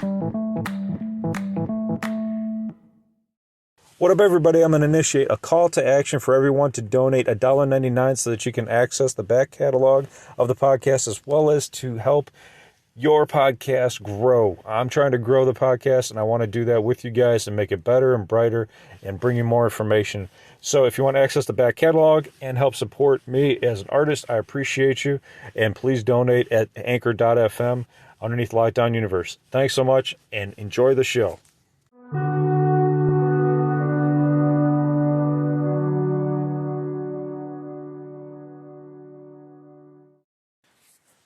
What up, everybody? I'm going to initiate a call to action for everyone to donate $1.99 so that you can access the back catalog of the podcast as well as to help your podcast grow. I'm trying to grow the podcast, and I want to do that with you guys and make it better and brighter and bring you more information. So if you want to access the back catalog and help support me as an artist, I appreciate you. And please donate at anchor.fm underneath Lockdown Universe. Thanks so much, and enjoy the show.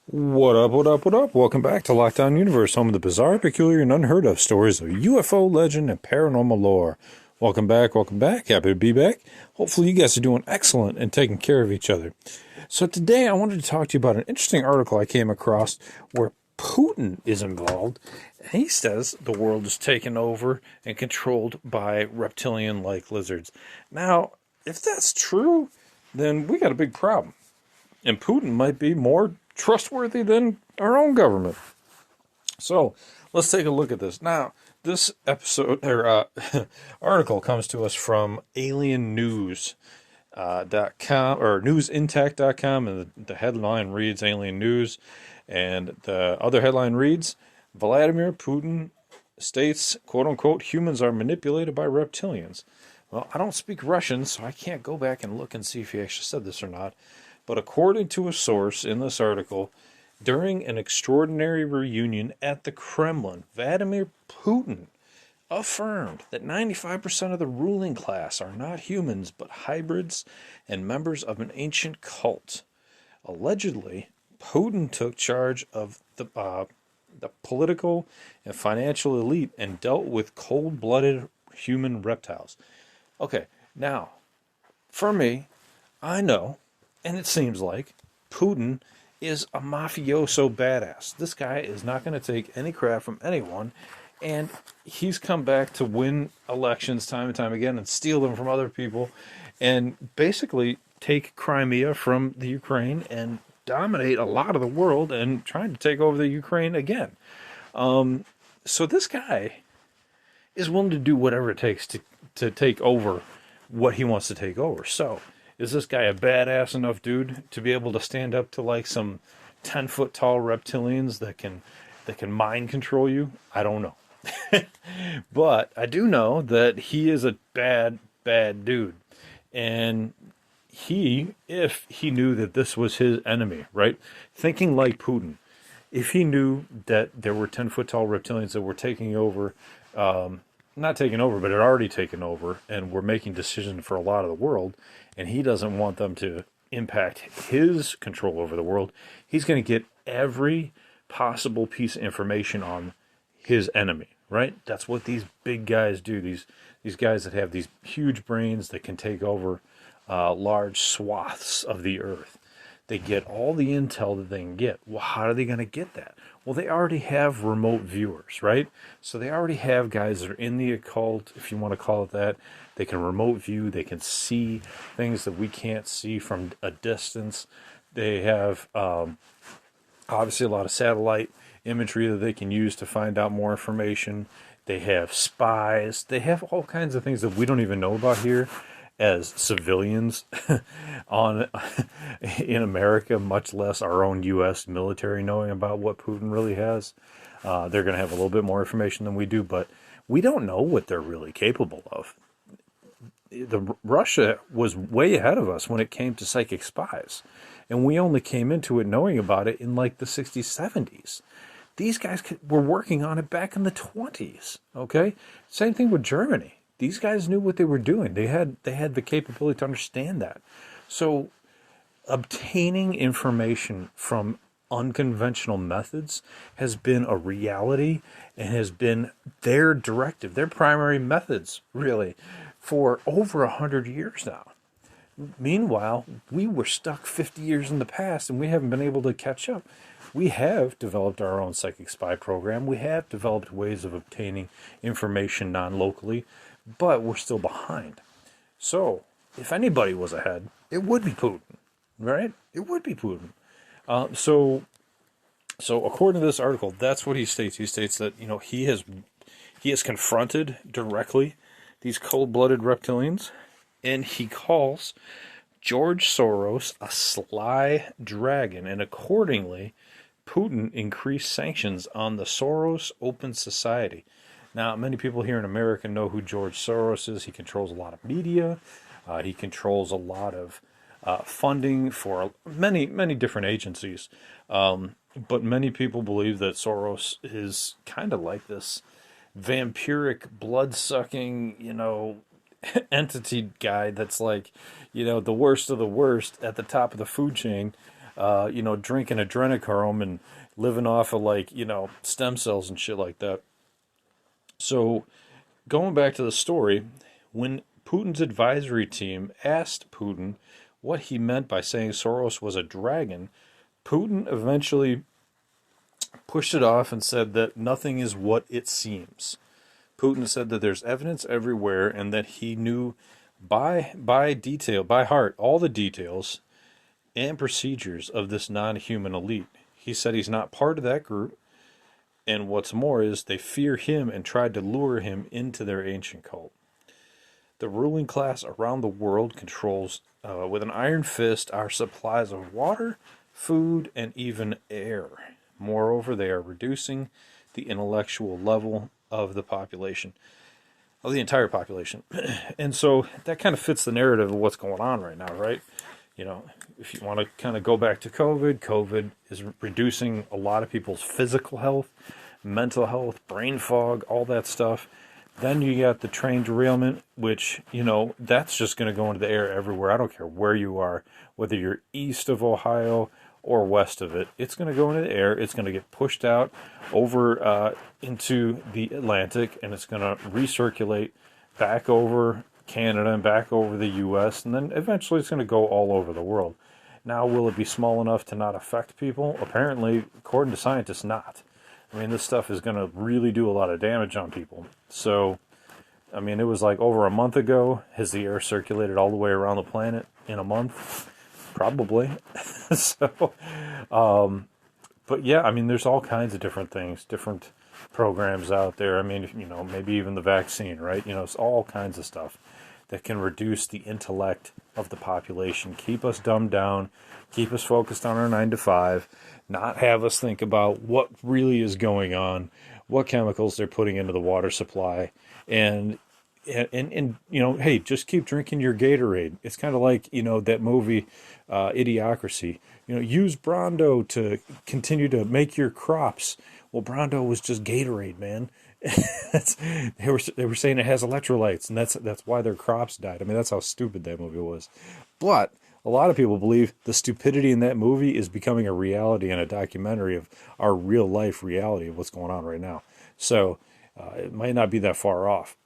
What up, what up, what up? Welcome back to Lockdown Universe, home of the bizarre, peculiar, and unheard of stories of UFO legend and paranormal lore. Welcome back, welcome back. Happy to be back. Hopefully you guys are doing excellent and taking care of each other. So today I wanted to talk to you about an interesting article I came across where Putin is involved. He says the world is taken over and controlled by reptilian-like lizards. Now, if that's true, then we got a big problem. And Putin might be more trustworthy than our own government. So let's take a look at this. Now, this episode or article comes to us from aliennews.com or newsintact.com, and the headline reads Alien News, and the other headline reads Vladimir Putin states, quote unquote, humans are manipulated by reptilians. Well, I don't speak Russian, so I can't go back and look and see if he actually said this or not. But according to a source in this article, during an extraordinary reunion at the Kremlin, Vladimir Putin affirmed that 95% of the ruling class are not humans but hybrids and members of an ancient cult. Allegedly, Putin took charge of the political and financial elite and dealt with cold-blooded human reptiles. Okay, now, for me, I know, and it seems like Putin is a mafioso badass. This guy is not going to take any crap from anyone, and he's come back to win elections time and time again and steal them from other people and basically take Crimea from the Ukraine and dominate a lot of the world and trying to take over the Ukraine again. So this guy is willing to do whatever it takes to take over what he wants to take over. So is this guy a badass enough dude to be able to stand up to like some 10-foot tall reptilians that can mind control you? I don't know. But I do know that he is a bad dude. And if he knew that this was his enemy, right? Thinking like Putin, if he knew that there were 10-foot tall reptilians that were taking over, not taking over, but had already taken over and were making decisions for a lot of the world, and he doesn't want them to impact his control over the world, he's going to get every possible piece of information on his enemy, right? That's what these big guys do. These guys that have these huge brains that can take over large swaths of the earth. They get all the intel that they can get. Well, how are they going to get that? Well, they already have remote viewers, right? So they already have guys that are in the occult, if you want to call it that. They can remote view. They can see things that we can't see from a distance. They have obviously a lot of satellite imagery that they can use to find out more information. They have spies. They have all kinds of things that we don't even know about here as civilians in America, much less our own U.S. military knowing about what Putin really has. They're going to have a little bit more information than we do, but we don't know what they're really capable of. Russia was way ahead of us when it came to psychic spies, and we only came into it knowing about it in like the 60s, 70s. These guys were working on it back in the 20s, okay? Same thing with Germany. These guys knew what they were doing. They had the capability to understand that. So obtaining information from unconventional methods has been a reality and has been their directive, their primary methods, really, for over 100 years now. Meanwhile, we were stuck 50 years in the past and we haven't been able to catch up. We have developed our own psychic spy program. We have developed ways of obtaining information non-locally, but we're still behind. So, if anybody was ahead, it would be Putin, right? It would be Putin. So, So according to this article, that's what he states. He states that he has confronted directly these cold-blooded reptilians, and he calls George Soros a sly dragon, and accordingly, Putin increased sanctions on the Soros Open Society. Now, many people here in America know who George Soros is. He controls a lot of media. He controls a lot of funding for many, many different agencies. But many people believe that Soros is kind of like this vampiric, blood-sucking, entity guy that's like, the worst of the worst at the top of the food chain, drinking adrenochrome and living off of like, stem cells and shit like that. So going back to the story, when Putin's advisory team asked Putin what he meant by saying Soros was a dragon, Putin eventually pushed it off and said that nothing is what it seems. Putin said that there's evidence everywhere and that he knew by heart all the details and procedures of this non-human elite. He said he's not part of that group, and what's more is they fear him and tried to lure him into their ancient cult. The ruling class around the world controls, with an iron fist, our supplies of water, food, and even air. Moreover, they are reducing the intellectual level of the population, of the entire population. And so that kind of fits the narrative of what's going on right now, right? If you want to kind of go back to COVID is reducing a lot of people's physical health, mental health, brain fog, all that stuff. Then you got the train derailment, which, that's just going to go into the air everywhere. I don't care where you are, whether you're east of Ohio or west of it. It's going to go into the air. It's going to get pushed out over into the Atlantic, and it's going to recirculate back over Canada and back over the U.S., and then eventually it's going to go all over the world. Now, will it be small enough to not affect people? Apparently, according to scientists, not. I mean, this stuff is going to really do a lot of damage on people. So, I mean, it was like over a month ago. Has the air circulated all the way around the planet in a month? Probably. But yeah, I mean, there's all kinds of different things, different programs out there. I mean, maybe even the vaccine, right? It's all kinds of stuff that can reduce the intellect of the population, keep us dumbed down, keep us focused on our 9 to 5, not have us think about what really is going on, what chemicals they're putting into the water supply, and hey, just keep drinking your Gatorade. It's kind of like, that movie, Idiocracy. Use Brawndo to continue to make your crops. Well, Brawndo was just Gatorade, man. They were saying it has electrolytes, and that's why their crops died. I mean, that's how stupid that movie was. But a lot of people believe the stupidity in that movie is becoming a reality and a documentary of our real life reality of what's going on right now. So it might not be that far off.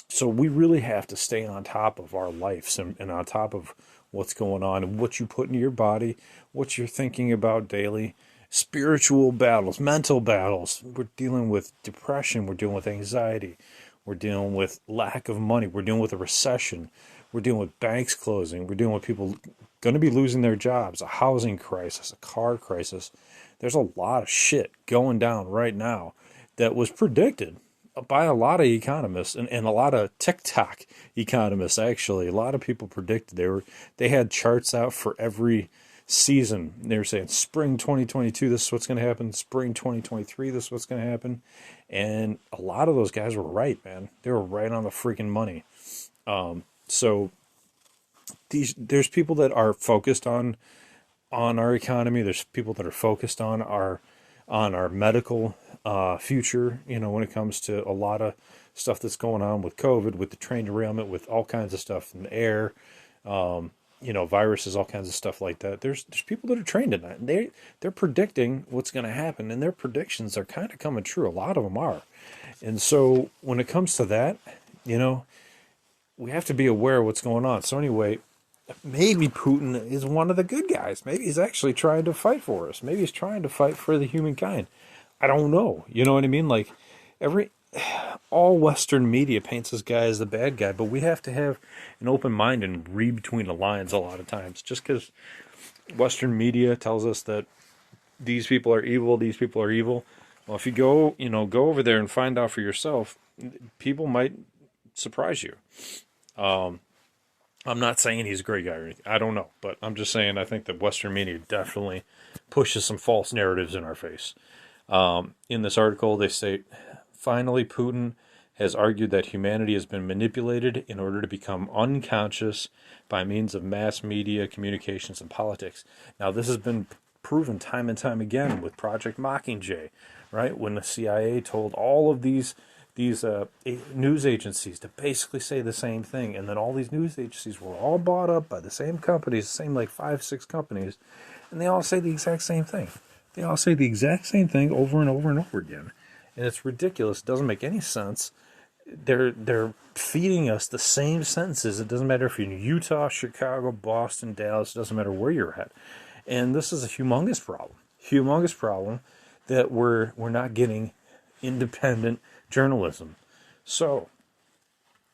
So we really have to stay on top of our lives and on top of what's going on and what you put into your body, what you're thinking about daily. Spiritual battles, mental battles. We're dealing with depression. We're dealing with anxiety. We're dealing with lack of money. We're dealing with a recession. We're dealing with banks closing. We're dealing with people going to be losing their jobs, a housing crisis, a car crisis. There's a lot of shit going down right now that was predicted by a lot of economists and a lot of TikTok economists, actually. A lot of people predicted they had charts out for every season. They were saying spring 2022, this is what's going to happen. Spring 2023, this is what's going to happen. And a lot of those guys were right, man. They were right on the freaking money. So there's people that are focused on our economy. There's people that are focused on our medical future, when it comes to a lot of stuff that's going on with COVID, with the train derailment, with all kinds of stuff in the air, viruses, all kinds of stuff like that. There's people that are trained in that, and they're predicting what's going to happen, and their predictions are kind of coming true. A lot of them are. And so when it comes to that, we have to be aware of what's going on. So anyway, maybe Putin is one of the good guys. Maybe he's actually trying to fight for us. Maybe he's trying to fight for the humankind. I don't know. You know what I mean? Like all Western media paints this guy as the bad guy, but we have to have an open mind and read between the lines a lot of times. Just because Western media tells us that these people are evil, these people are evil. Well, if you go, go over there and find out for yourself, people might surprise you. I'm not saying he's a great guy or anything. I don't know. But I'm just saying I think that Western media definitely pushes some false narratives in our face. In this article, they say, finally, Putin has argued that humanity has been manipulated in order to become unconscious by means of mass media, communications, and politics. Now, this has been proven time and time again with Project Mockingjay, right? When the CIA told all of these news agencies to basically say the same thing, and then all these news agencies were all bought up by the same companies, the same like 5-6 companies, and they all say the exact same thing. They all say the exact same thing over and over and over again, and it's ridiculous. It doesn't make any sense. They're feeding us the same sentences. It doesn't matter if you're in Utah, Chicago, Boston, Dallas. It doesn't matter where you're at, and this is a humongous problem that we're not getting independent journalism. So,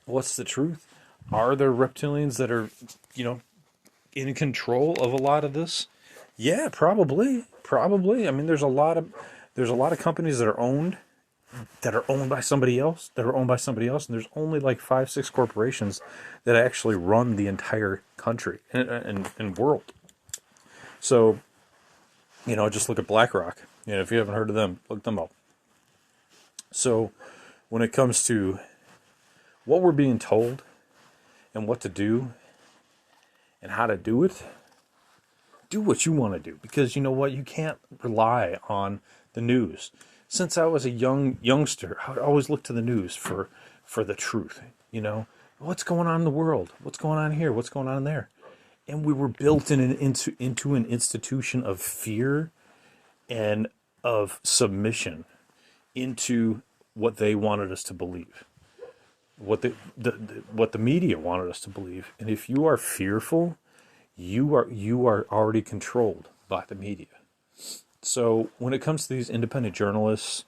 what's the truth? Are there reptilians that are, in control of a lot of this? Yeah, probably. I mean, there's a lot of companies that are owned by somebody else, and there's only like 5-6 corporations that actually run the entire country and world. So, just look at BlackRock. If you haven't heard of them, look them up. So, when it comes to what we're being told and what to do and how to do it, do what you want to do. Because you know what? You can't rely on the news. Since I was a youngster, I would always look to the news for the truth. What's going on in the world? What's going on here? What's going on there? And we were built into an institution of fear and of submission into what they wanted us to believe, what the media wanted us to believe. And if you are fearful, you are already controlled by the media. So when it comes to these independent journalists,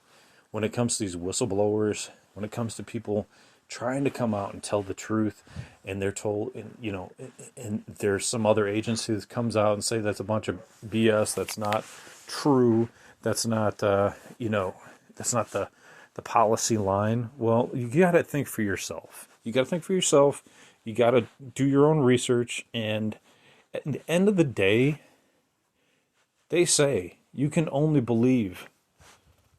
when it comes to these whistleblowers, when it comes to people trying to come out and tell the truth, and they're told, and there's some other agency that comes out and say that's a bunch of BS, that's not true, that's not, that's not the policy line. Well, you got to think for yourself. You got to do your own research, and at the end of the day, they say you can only believe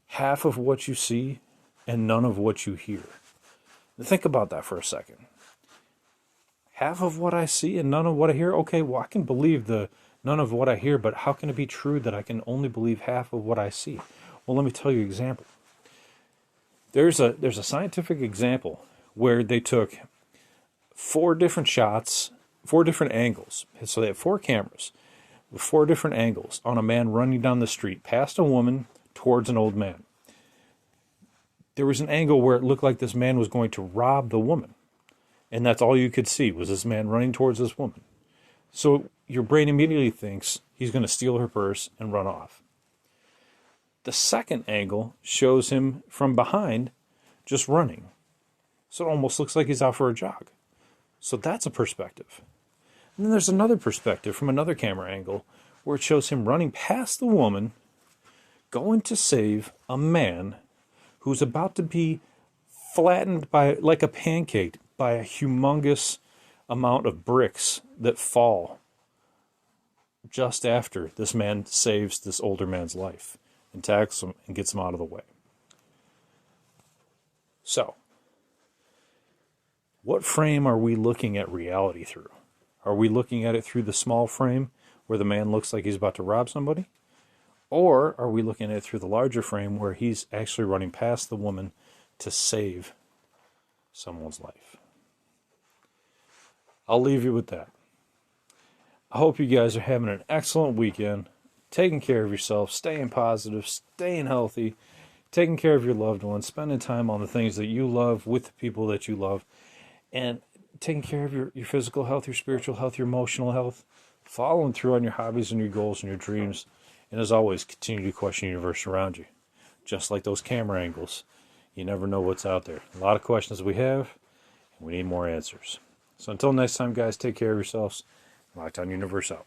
half of what you see and none of what you hear. Think about that for a second. Half of what I see and none of what I hear? Okay, well, I can believe the none of what I hear, but how can it be true that I can only believe half of what I see? Well, let me tell you an example. There's a scientific example where they took 4 different shots, 4 different angles. So they have 4 cameras with 4 different angles on a man running down the street past a woman towards an old man. There was an angle where it looked like this man was going to rob the woman. And that's all you could see was this man running towards this woman. So your brain immediately thinks he's going to steal her purse and run off. The second angle shows him from behind just running. So it almost looks like he's out for a jog. So that's a perspective. And then there's another perspective from another camera angle where it shows him running past the woman, going to save a man who's about to be flattened by like a pancake by a humongous amount of bricks that fall just after this man saves this older man's life and tackles him and gets him out of the way. So, what frame are we looking at reality through? Are we looking at it through the small frame where the man looks like he's about to rob somebody? Or are we looking at it through the larger frame where he's actually running past the woman to save someone's life? I'll leave you with that. I hope you guys are having an excellent weekend, taking care of yourself, staying positive, staying healthy, taking care of your loved ones, spending time on the things that you love with the people that you love, and taking care of your physical health, your spiritual health, your emotional health, following through on your hobbies and your goals and your dreams. And as always, continue to question the universe around you. Just like those camera angles, you never know what's out there. A lot of questions we have, and we need more answers. So until next time, guys, take care of yourselves. Lockdown Universe out.